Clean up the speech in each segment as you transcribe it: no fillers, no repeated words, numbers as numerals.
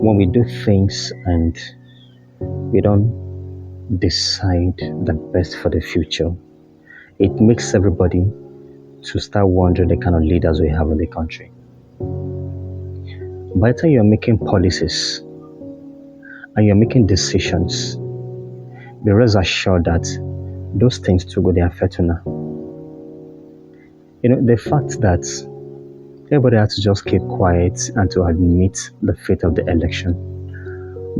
when we do things and we don't decide the best for the future, it makes everybody to start wondering the kind of leaders we have in the country. By the time you're making policies and you're making decisions, be rest assured that those things too go there affect you now. The fact that everybody has to just keep quiet and to admit the fate of the election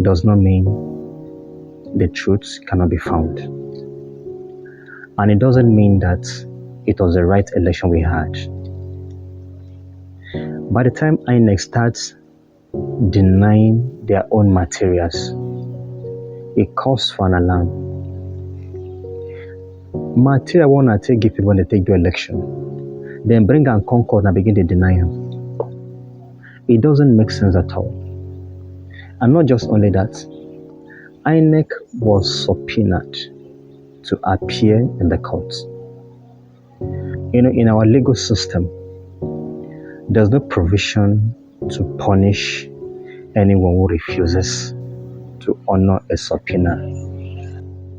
does not mean the truth cannot be found. And it doesn't mean that it was the right election we had. By the time INEC starts denying their own materials, it calls for an alarm. Material one I take give people when they take the election, then bring and concord and begin to deny them. It doesn't make sense at all. And not just only that, INEC was subpoenaed to appear in the court. In our legal system, there's no provision to punish anyone who refuses to honor a subpoena.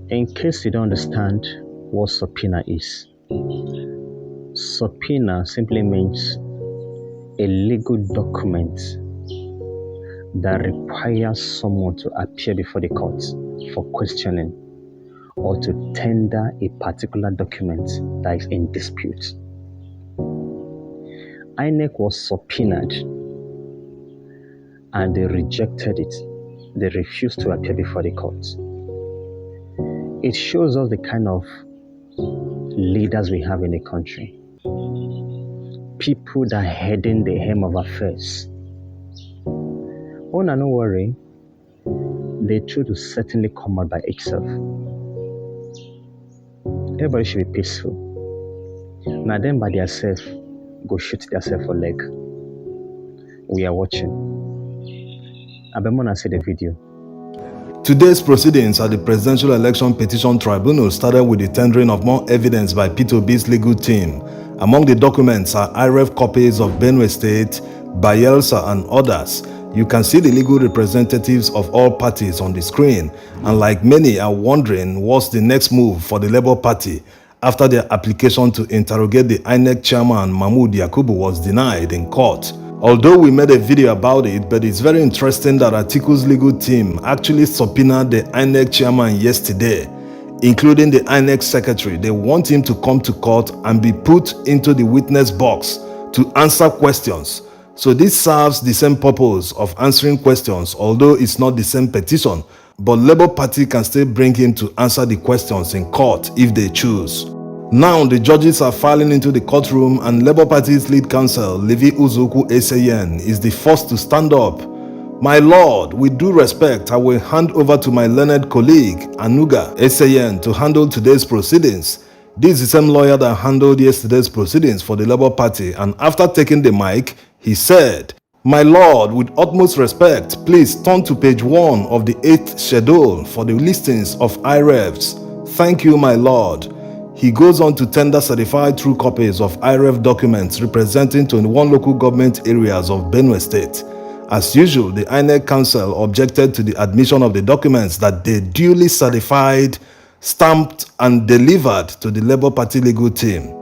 In case you don't understand what subpoena is, subpoena simply means a legal document that requires someone to appear before the court for questioning or to tender a particular document that is in dispute. INEC was subpoenaed and they rejected it. They refused to appear before the court. It shows us the kind of leaders we have in the country. People that are heading the hem of affairs. Oh, no worry. The truth will certainly come out by itself. Everybody should be peaceful. Now them by themselves go shoot themselves for leg. We are watching. Abemona see the video. Today's proceedings at the Presidential Election Petition Tribunal started with the tendering of more evidence by P2B's legal team. Among the documents are IREF copies of Benue State, Bayelsa and others. You can see the legal representatives of all parties on the screen, and like many are wondering what's the next move for the Labour Party after their application to interrogate the INEC chairman Mahmood Yakubu was denied in court. Although we made a video about it, but it's very interesting that Atiku's legal team actually subpoenaed the INEC chairman yesterday, including the INEC secretary. They want him to come to court and be put into the witness box to answer questions. So this serves the same purpose of answering questions, although it's not the same petition, but Labour Party can still bring him to answer the questions in court if they choose. Now the judges are filing into the courtroom and Labour Party's lead counsel, Levi Uzoku Eseyen, is the first to stand up. My lord, with due respect, I will hand over to my learned colleague, Anuga Eseyen, to handle today's proceedings. This is the same lawyer that handled yesterday's proceedings for the Labour Party, and after taking the mic, he said, "My lord, with utmost respect, please turn to page 1 of the 8th schedule for the listings of IREFs. Thank you, my lord." He goes on to tender certified true copies of IREF documents representing 21 local government areas of Benue State. As usual, the INEC Council objected to the admission of the documents that they duly certified, stamped and delivered to the Labour Party legal team.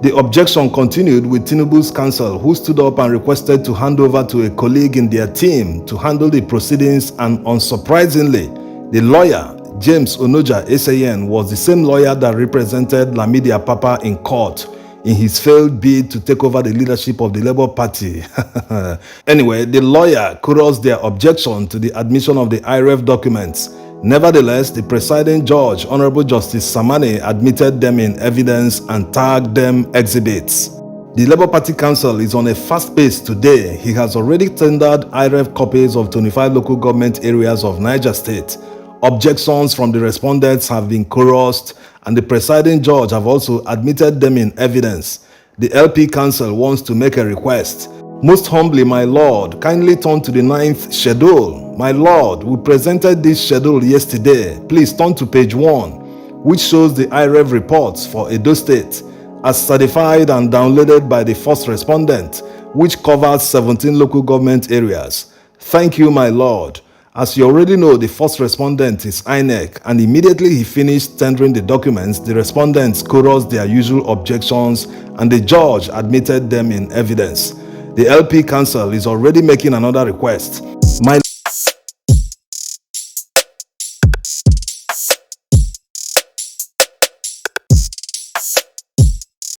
The objection continued with Tinubu's counsel, who stood up and requested to hand over to a colleague in their team to handle the proceedings, and unsurprisingly, the lawyer, James Onoja Eseyen, was the same lawyer that represented Lamidi Apapa in court in his failed bid to take over the leadership of the Labour Party. Anyway, the lawyer chorused their objection to the admission of the IREF documents. Nevertheless, the presiding judge, Honorable Justice Samane, admitted them in evidence and tagged them exhibits. The Labour Party Council is on a fast pace today. He has already tendered IREF copies of 25 local government areas of Niger State. Objections from the respondents have been chorused, and the presiding judge have also admitted them in evidence. The LP Council wants to make a request. Most humbly, my lord, kindly turn to the 9th schedule. My lord, we presented this schedule yesterday. Please turn to page 1, which shows the IREF reports for Edo State as certified and downloaded by the first respondent, which covers 17 local government areas. Thank you, my lord. As you already know, the first respondent is INEC, and immediately he finished tendering the documents, the respondents chorused their usual objections, and the judge admitted them in evidence. The LP Council is already making another request